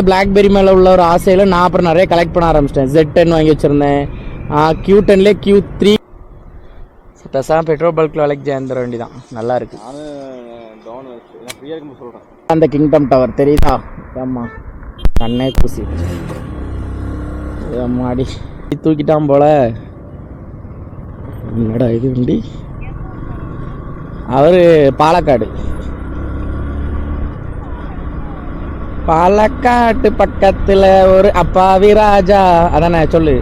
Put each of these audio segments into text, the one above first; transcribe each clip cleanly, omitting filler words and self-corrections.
Blackberry மேலே உள்ள ஒரு ஆசையில் நான் அப்புறம் நிறைய கலெக்ட் பண்ண ஆரம்பிச்சிட்டேன். Z10 வாங்கி வச்சுருந்தேன். Q10லே Q3 பெருசாக பெட்ரோல் பல்கில் விலைக்கு சேர்ந்துட வேண்டிதான். நல்லா இருக்கு. அந்த கிங்டம் டவர் தெரியுதா? ஆமாம், கண்ணே கூசி மாடி தூக்கிட்டான் போல. என்னடா இது வண்டி? அவர் பாலக்காட்டு பக்கத்துல ஒரு அப்பாவி ராஜா. அதானே சொல்லு.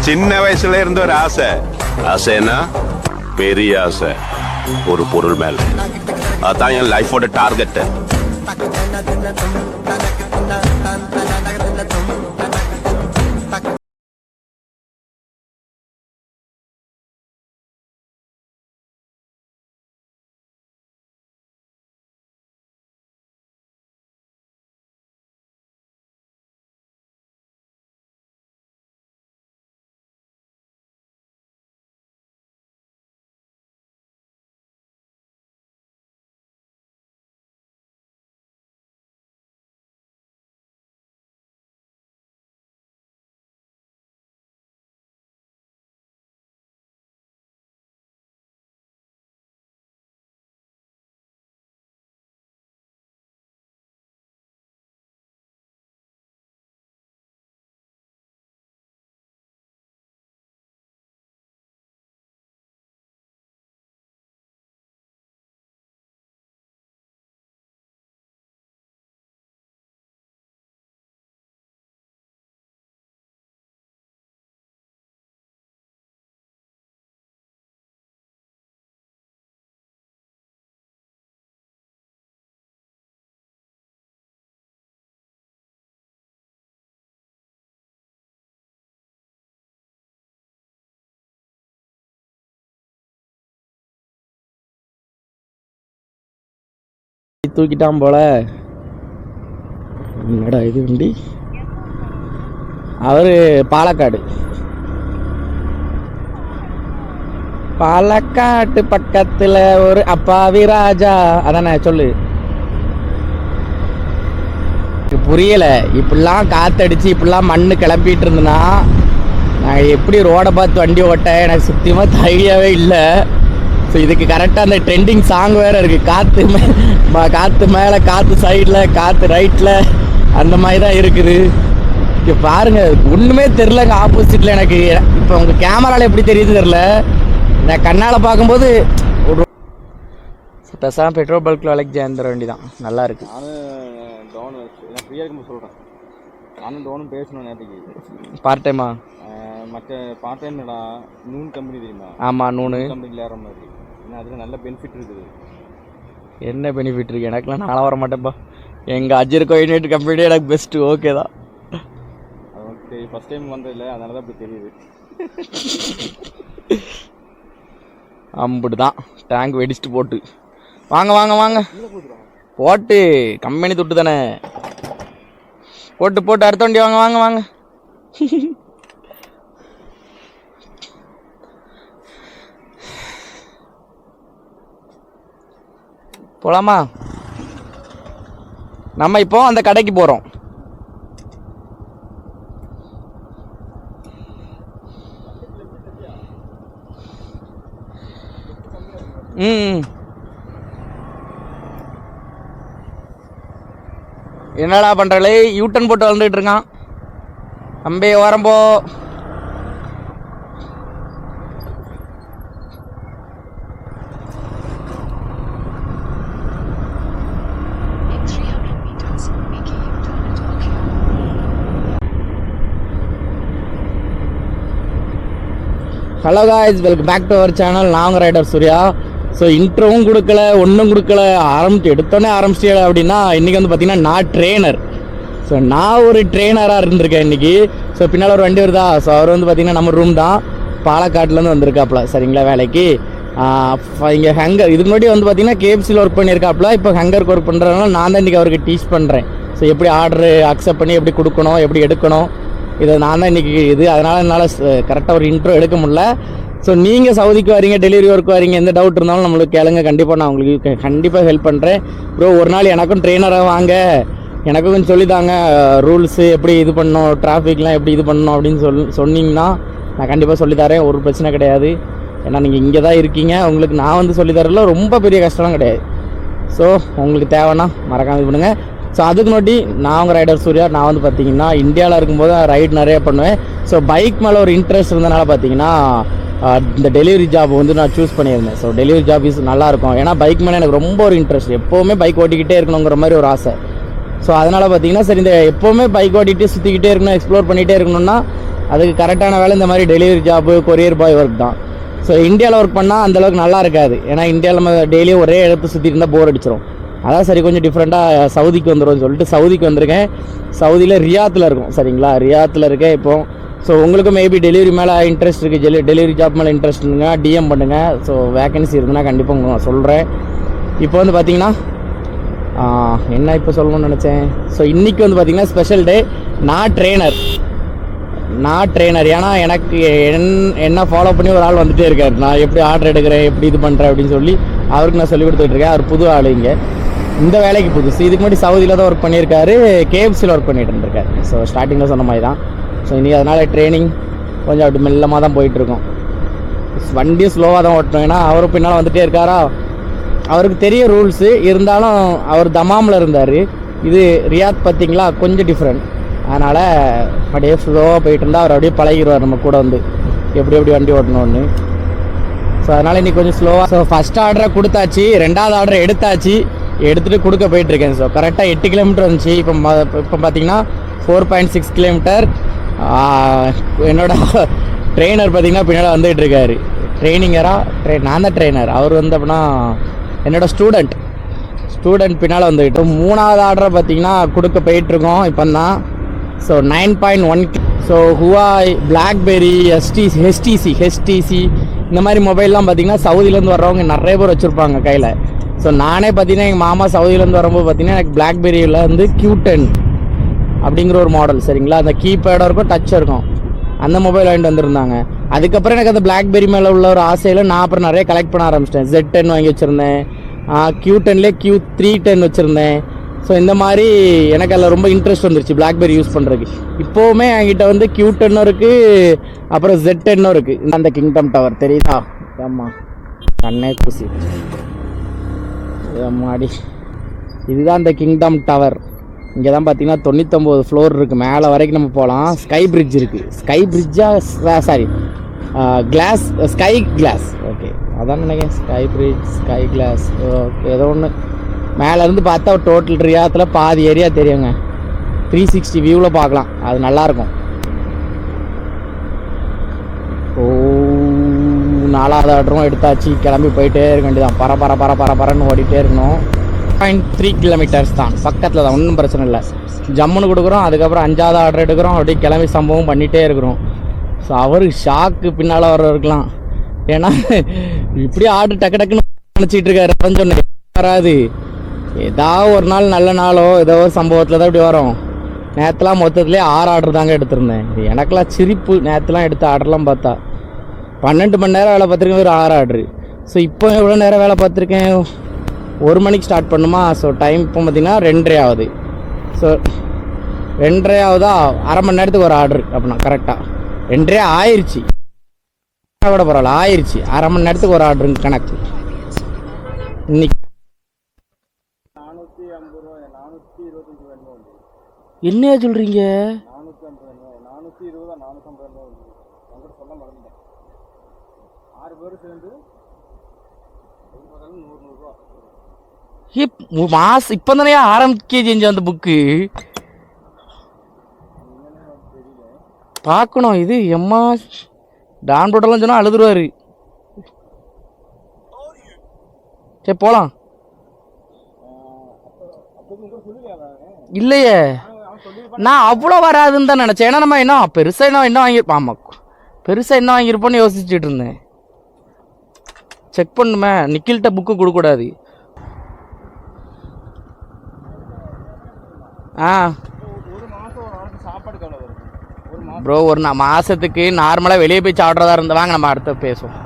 சின்ன வயசுல இருந்த ஒரு ஆசைன்னா பெரிய ஆசை ஒரு பொருள் மேல. அதான் என் லைஃபோட டார்கெட். தூக்கிட்டான் போல. என்னடா இது வண்டி? அவர் பாலக்காட்டு பக்கத்துல ஒரு அப்பாவி ராஜா. அதானே சொல்லு. புரியல. இப்படிலாம் காத்தடிச்சு இப்படிலாம் மண்ணு கிளப்பிட்டு இருந்தேன்னா நான் எப்படி ரோடை பார்த்து வண்டி ஓட்ட எனக்கு சுத்தமாக ஐடியாவே இல்லை. ஸோ இதுக்கு கரெக்டாக அந்த ட்ரெண்டிங் சாங் வேறு இருக்குது. காற்று மேலே, காற்று சைடில், காற்று ரைட்டில், அந்த மாதிரி தான் இருக்குது. இப்போ பாருங்கள், ஒன்றுமே தெரிலங்க ஆப்போசிட்டில். எனக்கு இப்போ உங்கள் கேமராவில் எப்படி தெரியுது தெரில. நான் கண்ணால் பார்க்கும்போது ஒரு பெருசாக பெட்ரோல் பல்கில் விலைக்கு சேர்ந்துட வேண்டிதான். நல்லா இருக்குது. நான் ஃப்ரீயாக இருக்கும்போது சொல்கிறேன். நானும் டோனும் பேசணும் நேற்றுக்கு. பார்ட் டைமா? மற்ற பார்ட் டைம்டா நூன் கம்பெனி தெரியுமா? ஆமாம், நூனு கம்பெனியில் ஏற மாதிரி. ஏன்னா அதுக்கு நல்ல பெனிஃபிட் இருக்குது. என்ன பெனிஃபிட் இருக்குது? எனக்குலாம் நானும் வர மாட்டேன்ப்பா. எங்கள் அஜர் கோஆர்டினேட் கம்பெனி எனக்கு பெஸ்ட்டு. ஓகே தான். அது ஓகே. ஃபஸ்ட் டைம் வந்ததில்லை, அதனால தான் இப்படி தெரியுது. அம்புட்டு தான் டேங்க் வெடிச்சிட்டு போட்டு. வாங்க வாங்க வாங்க போட்டு கம்பெனி தொட்டு தானே போட்டு அடுத்த வண்டி வாங்க வாங்க வாங்க. போலாமா? நம்ம இப்போ அந்த கடைக்கு போகிறோம். என்னடா பண்ணுறே? யூட்டன் போட்டு வந்துட்டு இருக்கான். அம்பே வரம்போ. Hello guys, welcome back to our channel. நான் உங்கள் ரைடர் சூர்யா. ஸோ இன்ட்ரோவும் கொடுக்கல, ஒன்றும் கொடுக்கல, எடுத்தோடனே ஆரம்பிச்சிட்டே அப்படின்னா இன்றைக்கி வந்து பார்த்திங்கன்னா நான் ட்ரெயினர். ஸோ நான் ஒரு ட்ரெயினராக இருந்திருக்கேன் இன்றைக்கி. ஸோ பின்னால் ஒரு வண்டி வருதா. ஸோ அவர் வந்து பார்த்திங்கன்னா நம்ம ரூம் தான், பாலக்காட்டிலேருந்து வந்திருக்காப்புல. சரிங்களா, வேலைக்கு இங்கே ஹங்கர். இதுக்கு முன்னாடி வந்து பார்த்திங்கன்னா கேஎஃப்சியில் ஒர்க் பண்ணியிருக்காப்புல. இப்போ ஹங்கருக்கு ஒர்க் பண்ணுறதுனால நான் தான் இன்றைக்கி அவருக்கு டீச் பண்ணுறேன். ஸோ எப்படி ஆர்டரு அக்செப்ட் பண்ணி எப்படி கொடுக்கணும், எப்படி எடுக்கணும், இதை நான் தான் இன்றைக்கி அதனால் என்னால் கரெக்டாக ஒரு இன்ட்ரோ எடுக்க முடியல. ஸோ நீங்கள் சவுதிக்கு வரீங்க, டெலிவரி ஒர்க் வரீங்க, எந்த டவுட் இருந்தாலும் நம்மளுக்கு கேளுங்க. கண்டிப்பாக நான் உங்களுக்கு கண்டிப்பாக ஹெல்ப் பண்ணுறேன். ப்ரோ ஒரு நாள் எனக்கும் ட்ரெயினராக வாங்க, எனக்கும் கொஞ்சம் சொல்லித்தாங்க ரூல்ஸு எப்படி இது பண்ணணும், டிராஃபிக்லாம் எப்படி இது பண்ணணும் அப்படின்னு சொன்னீங்கன்னா நான் கண்டிப்பாக சொல்லித்தரேன். ஒரு பிரச்சனை கிடையாது. ஏன்னா நீங்கள் இங்கே தான் இருக்கீங்க, உங்களுக்கு நான் வந்து சொல்லித்தரல ரொம்ப பெரிய கஷ்டம்லாம் கிடையாது. ஸோ உங்களுக்கு தேவைன்னா மறக்காமல் இது பண்ணுங்கள். ஸோ அதுக்கு நோட்டி நான் உங்கள் ரைடர் சூர்யா. நான் வந்து பார்த்தீங்கன்னா இந்தியாவில் இருக்கும்போது ரைட் நிறைய பண்ணுவேன். ஸோ பைக் மேலே ஒரு இன்ட்ரெஸ்ட் இருந்தனால பார்த்தீங்கன்னா இந்த டெலிவரி ஜாப் வந்து நான் சூஸ் பண்ணியிருந்தேன். ஸோ டெலிவரி ஜாப் நல்லாயிருக்கும். ஏன்னா பைக் மேலே எனக்கு ரொம்ப ஒரு இன்ட்ரெஸ்ட், எப்போவுமே பைக் ஓட்டிக்கிட்டே இருக்கணுங்கிற மாதிரி ஒரு ஆசை. ஸோ அதனால் பார்த்தீங்கன்னா சரி இந்த எப்போவுமே பைக் ஓட்டிகிட்டு சுற்றிக்கிட்டே இருக்கணும், எக்ஸ்ப்ளோர் பண்ணிகிட்டே இருக்கணும்னா அதுக்கு கரெக்டான வேலை இந்த மாதிரி delivery job, courier boy work தான். ஸோ இந்தியாவில் ஒர்க் பண்ணால் அந்தளவுக்கு நல்லா இருக்காது. ஏன்னா இந்தியாவில் நம்ம டெய்லியும் ஒரே இடத்து சுற்றி இருந்தால் போர் அடிச்சிடும். அதான் சரி கொஞ்சம் டிஃப்ரெண்ட்டாக சவுதிக்கு வந்துடும்னு சொல்லிட்டு சவுதிக்கு வந்திருக்கேன். சவுதியில் ரியாத்தில் இருக்கும், சரிங்களா? ரியாத்தில் இருக்கேன் இப்போ. ஸோ உங்களுக்கு மேபி டெலிவரி மேலே இன்ட்ரெஸ்ட் இருக்குது, டெலிவரி ஜாப் மேலே இன்ட்ரெஸ்ட் இருந்துங்க டிஎம் பண்ணுங்கள். ஸோ வேகன்சி இருக்குதுன்னா கண்டிப்பாக உங்களுக்கு சொல்கிறேன். இப்போ வந்து பார்த்தீங்கன்னா என்ன இப்போ சொல்லணும்னு நினச்சேன். ஸோ இன்றைக்கி வந்து பார்த்திங்கன்னா ஸ்பெஷல் டே. நான் ட்ரெயினர். ஏன்னா எனக்கு என்ன ஃபாலோ பண்ணி ஒரு ஆள் வந்துகிட்டே இருக்கார். நான் எப்படி ஆர்டர் எடுக்கிறேன், எப்படி இது பண்ணுறேன் அப்படின்னு சொல்லி அவருக்கு நான் சொல்லி கொடுத்துட்ருக்கேன். அவர் புது ஆள் இங்கே, இந்த வேலைக்கு புதுசு. இதுக்கு முன்னாடி சவுதியில் தான் ஒர்க் பண்ணியிருக்காரு, கேஎஃப்சியில் ஒர்க் பண்ணிட்டு இருந்திருக்காரு. ஸோ ஸ்டார்டிங்கில் சொன்ன மாதிரி தான். ஸோ இன்றைக்கி அதனால் ட்ரைனிங் கொஞ்சம் அப்படி மெல்லமாக தான் போயிட்டுருக்கோம். வண்டியும் ஸ்லோவாக தான் ஓட்டணும். ஏன்னா அவரும் பின்னால் வந்துகிட்டே இருக்காரா, அவருக்கு தெரிய ரூல்ஸு இருந்தாலும் அவர் தமாமில் இருந்தார். இது ரியாத் பார்த்திங்களா கொஞ்சம் டிஃப்ரெண்ட். அதனால் அப்படியே ஸ்லோவாக போயிட்டு இருந்தால் அவர் அப்படியே பழகிடுவார் நம்ம கூட வந்து எப்படி வண்டி ஓட்டணும்னு. ஸோ அதனால் இன்றைக்கி கொஞ்சம் ஸ்லோவாக. ஸோ ஃபஸ்ட் ஆர்டரை கொடுத்தாச்சு, ரெண்டாவது ஆர்டரை எடுத்துகிட்டு கொடுக்க போயிட்டுருக்கேன். ஸோ கரெக்டாக 8 கிலோமீட்டர் வந்துச்சு. இப்போ பார்த்தீங்கன்னா 4.6 கிலோமீட்டர். என்னோட ட்ரெயினர் பார்த்தீங்கன்னா பின்னாடி வந்துகிட்டு இருக்காரு. நான் தான் ட்ரெயினர், அவர் வந்து அப்படின்னா என்னோடய ஸ்டூடெண்ட் பின்னால் வந்துக்கிட்டு. 3வது ஆர்டரை பார்த்தீங்கன்னா கொடுக்க போயிட்டுருக்கோம் இப்போ தான். ஸோ 9.1. ஸோ ஹுவாய், பிளாக்பெரி, ஹெச்டிசி இந்த மாதிரி மொபைல்லாம் பார்த்தீங்கன்னா சவுதியிலேருந்து வர்றவங்க நிறைய பேர் வச்சுருப்பாங்க கையில். ஸோ நானே பார்த்தீங்கன்னா எங்கள் மாமா சவுதியிலேருந்து வரும்போது பார்த்தீங்கன்னா எனக்கு பிளாக்பெரியில் வந்து Q10 அப்படிங்கிற ஒரு மாடல், சரிங்களா? அந்த கீபேடாக இருக்கும், டச் இருக்கும், அந்த மொபைல் வாங்கிட்டு வந்திருந்தாங்க. அதுக்கப்புறம் எனக்கு அந்த பிளாக்பெரி மேலே உள்ள ஒரு ஆசையில் நான் அப்புறம் நிறைய கலெக்ட் பண்ண ஆரம்பிச்சிட்டேன். Z10 வாங்கி வச்சுருந்தேன், Q10லேயே Q310 வச்சுருந்தேன். ஸோ இந்த மாதிரி எனக்கு அதில் ரொம்ப இன்ட்ரெஸ்ட் வந்துருச்சு பிளாக்பெரி யூஸ் பண்ணுறதுக்கு. இப்போவுமே என்கிட்ட வந்து Q10 இருக்குது, அப்புறம் Z10 இருக்குது. அந்த கிங்டம் டவர் தெரியுதா? ஆமா, கண்ணே குசி மாடி. இதுதான் இந்த கிங்டம் டவர். இங்கே தான் பார்த்தீங்கன்னா 99 ஃப்ளோர் இருக்குது. மேலே வரைக்கும் நம்ம போகலாம். ஸ்கை பிரிட்ஜ் இருக்குது. ஸ்கை கிளாஸ், ஓகே அதான் நினைக்கிறேன். Sky bridge, sky glass, okay ஏதோ ஒன்று. மேலேருந்து பார்த்தா டோட்டல் ரியாத்தில் பாதி ஏரியா தெரியுங்க. 360 வியூவில் பார்க்கலாம், அது நல்லாயிருக்கும். ஓ 4வது ஆர்டரும் எடுத்தாச்சு, கிளம்பி போயிட்டே இருக்க வேண்டியதான். பரன்னு ஓடிட்டே இருக்கணும். 3 கிலோமீட்டர்ஸ் தான், பக்கத்தில் தான், ஒன்றும் பிரச்சனை இல்லை. ஜம்முன்னு கொடுக்குறோம், அதுக்கப்புறம் 5வது ஆர்டர் எடுக்கிறோம், அப்படியே கிளம்பி சம்பவம் பண்ணிகிட்டே இருக்கிறோம். ஸோ அவருக்கு ஷாக்கு பின்னால் வர்றவருக்கலாம். ஏன்னா இப்படி ஆர்டர் டக்குன்னு நினச்சிட்டு இருக்காரு. சொன்னேன் வராது, ஏதாவது ஒரு நாள் நல்ல நாளோ ஏதோ ஒரு சம்பவத்தில் தான் இப்படி வரும். நேற்றுலாம் மொத்தத்துலேயே 6 ஆர்டர் தாங்க எடுத்திருந்தேன். எனக்கெல்லாம் சிரிப்பு. நேற்றுலாம் எடுத்த ஆர்டர்லாம் பார்த்தா 12 மணி நேரம் வேலை பார்த்துருக்கேன், ஒரு 6 ஆர்டரு. ஸோ இப்போ எவ்வளோ நேரம் வேலை பார்த்துருக்கேன், 1 மணிக்கு ஸ்டார்ட் பண்ணுமா. ஸோ டைம் இப்போ பார்த்தீங்கன்னா 2:30 ஆகுது. ஸோ 2:30 ஆகுதா, அரை மணி நேரத்துக்கு ஒரு ஆர்டரு அப்படின்னா கரெக்டாக 2:30 ஆயிடுச்சு. விட பரவாயில்ல, ஆயிடுச்சு. அரை மணி நேரத்துக்கு ஒரு ஆர்டருங்க கணக்கு. இன்னைக்கு 450 ரூபாய், 425 வேணுமா? என்னையா சொல்கிறீங்க? 420, 450 ரூபா வந்து உங்கள்கிட்ட சொல்ல மறந்துட்டேன். 6 பேர் சேர்ந்து 100 ரூபா. மாசம் இப்போ தானே ஆரம்பிக்க அந்த புக்கு பார்க்கணும். இது எம்மா டான் போட்டெல்லாம் சொன்னால் அழுதுருவாரு. சரி போகலாம். இல்லையே, நான் அவ்வளோ வராதுன்னு தான் நினச்சேன். ஏன்னா நம்ம என்ன பெருசாக என்ன வாங்கியிருப்போம். ஆமாம், பெருசாக என்ன வாங்கியிருப்போன்னு யோசிச்சுட்டு இருந்தேன். செக் பண்ணுமே, நிக்கில்கிட்ட புக்கு கொடுக்கக்கூடாது. ஒரு மாதம் ஒரு ஆளுக்கு சாப்பாடு எவ்வளோ வருது? ப்ரோ ஒரு மாதத்துக்கு நார்மலாக வெளியே போய் சாப்பிட்றதா இருந்தால் வாங்க நம்ம அடுத்து பேசுவோம்.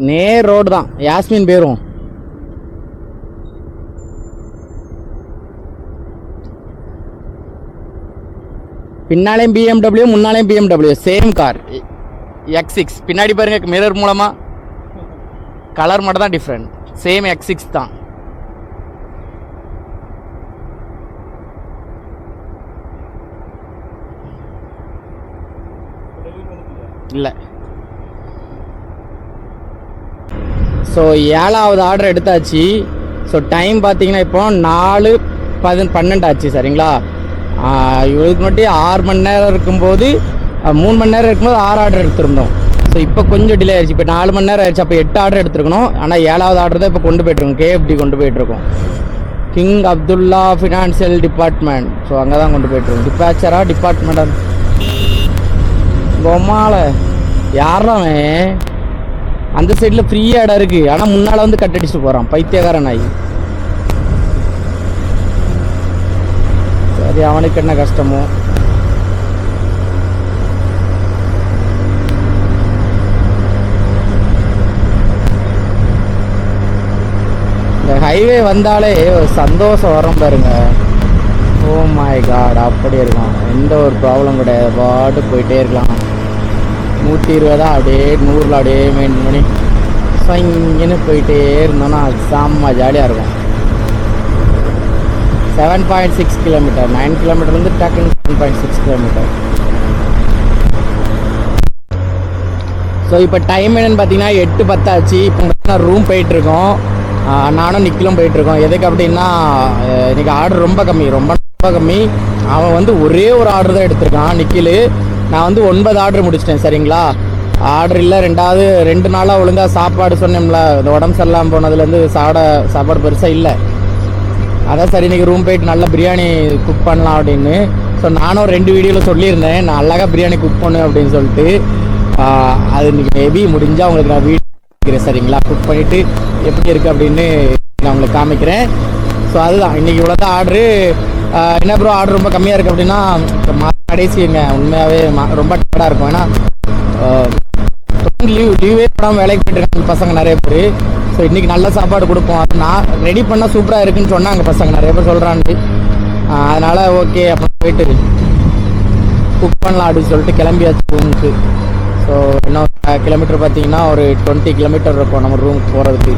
நேர் ரோடு தான், யாஸ்மின் பேரும். பின்னாலேயும் BMW, முன்னாலேயும் BMW, சேம் கார் X6. பின்னாடி பாருங்க மிரர் மூலமா கலர் மட்டும் தான் டிஃப்ரெண்ட், சேம் X6 தான். இல்லை. ஸோ 7வது ஆர்டர் எடுத்தாச்சு. ஸோ டைம் பார்த்தீங்கன்னா இப்போ 4:12 ஆச்சு சரிங்களா. இவருக்கு மட்டும் 6 மணி நேரம் இருக்கும்போது 3 மணி நேரம் இருக்கும்போது 6 ஆர்டர் எடுத்திருந்தோம். ஸோ இப்போ கொஞ்சம் டிலே ஆயிடுச்சு. இப்போ 4 மணி நேரம் ஆயிடுச்சு. அப்போ 8 ஆர்டர் எடுத்துருக்கணும். ஆனால் 7வது ஆர்டர் தான் இப்போ கொண்டு போயிட்டுருக்கோம். KFD கொண்டு போயிட்டுருக்கோம். King Abdullah financial department. So அங்கே தான் கொண்டு போயிட்டுருக்கோம். டிபாச்சரா டிபார்ட்மெண்டா பொம்மால யாராமே அந்த சைடில் ஃப்ரீயாக இடம் இருக்குது. ஆனால் முன்னால் வந்து கட்டடிச்சுட்டு போகிறான் பைத்தியக்காரன் நாய். சரி அவனுக்கு என்ன கஷ்டமோ. இந்த ஹைவே வந்தாலே ஒரு சந்தோஷம் வரும் பாருங்க. ஓ மை காட், அப்படி இருக்கும். எந்த ஒரு ப்ராப்ளம் கிடையாது, பாட்டு போயிட்டே இருக்கலாம். 120 அப்படியே 100ல் அப்படியே மெயின் பண்ணி இங்கேன்னு போயிட்டே இருந்தோன்னா செம்ம ஜாலியாக இருக்கும். 7.6 கிலோமீட்டர், 9 கிலோமீட்டர்லேருந்து டக்குன்னு 7.6 கிலோமீட்டர். ஸோ இப்போ டைம் என்னென்னு பார்த்தீங்கன்னா 8:10 ஆச்சு. இப்போ ரூம் போயிட்டுருக்கோம். நானும் நிக்கிலும் போயிட்டுருக்கோம். எதுக்கு அப்படின்னா இன்றைக்கி ஆர்டர் ரொம்ப கம்மி, ரொம்ப கம்மி. அவன் வந்து ஒரே ஒரு ஆர்டர் தான் எடுத்திருக்கான் நிக்கில். நான் வந்து 9 ஆர்டர் முடிச்சிட்டேன் சரிங்களா. ஆர்டர் இல்லை. 2 நாளாக ஒழுங்காக சாப்பாடு சொன்னேன்ல, இந்த உடம்பு சரியில்லாமல் போனதுலேருந்து சாப்பாடு பெருசாக இல்லை. அதான் சரி இன்றைக்கி ரூம் போயிட்டு நல்லா பிரியாணி குக் பண்ணலாம் அப்படின்னு. ஸோ நானும் 2 வீடியோவில் சொல்லியிருந்தேன் நான் அழகாக பிரியாணி குக் பண்ணு அப்படின்னு சொல்லிட்டு. அது இன்றைக்கி மேபி முடிஞ்சால் உங்களுக்கு நான் வீடியோ காமிக்கிறேன் சரிங்களா. குக் பண்ணிவிட்டு எப்படி இருக்குது அப்படின்னு நான் உங்களுக்கு காமிக்கிறேன். ஸோ அதுதான் இன்றைக்கி இவ்வளோ தான் ஆர்டரு. என்ன ப்ரோ ஆர்டர் ரொம்ப கம்மியாக இருக்குது அப்படின்னா கடைசிங்க உண்மையாகவே ரொம்ப டயர்டாக இருக்கும். ஏன்னா லீவே போடாமல் வேலைக்கு போயிட்டுருக்காங்க பசங்க நிறைய பேர். ஸோ இன்றைக்கி நல்ல சாப்பாடு கொடுப்போம். அது நான் ரெடி பண்ணால் சூப்பராக இருக்குன்னு சொன்னாங்க பசங்க நிறைய பேர் சொல்கிறான்ட்டு. அதனால் ஓகே அப்புறம் போயிட்டு குக் பண்ணலாம் அப்படின்னு சொல்லிட்டு கிளம்பியாச்சு ரூமுக்கு. ஸோ இன்னும் கிலோமீட்டர் பார்த்தீங்கன்னா ஒரு 20 கிலோமீட்டர் இருக்கும் நம்ம ரூமுக்கு போகிறதுக்கு.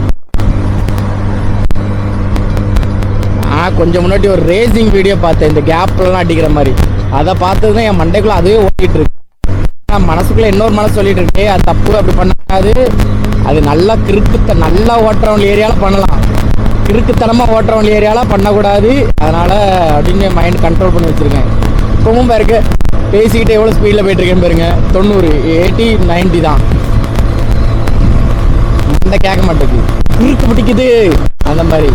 கொஞ்சம் முன்னாடி ஒரு ரேசிங் வீடியோ பார்த்தேன், இந்த கேப்லலாம் அடிக்கிற மாதிரி. அதை பார்த்தது தான் என் மண்டைக்குள்ளே அதுவே ஓட்டிகிட்டு இருக்கு. மனசுக்குள்ளே இன்னொரு மனசு சொல்லிட்டு இருக்கு அது தப்பு, அப்படி பண்ணாது. அது நல்லா நல்லா ஓட்டுறவங்க ஏரியாவில் பண்ணலாம், கிறுக்குத்தனமாக ஓட்டுறவங்க ஏரியாவில் பண்ணக்கூடாது. அதனால் அப்படின்னு மைண்ட் கண்ட்ரோல் பண்ணி வச்சுருக்கேன். இப்போவும் பாருங்க பேசிக்கிட்டு எவ்வளோ ஸ்பீடில் போயிட்டுருக்கேன்னு பாருங்க. 90, 80, 90 தான். அந்த கேட்க மாட்டேங்குது, கிறுக்கு பிடிக்குது அந்த மாதிரி.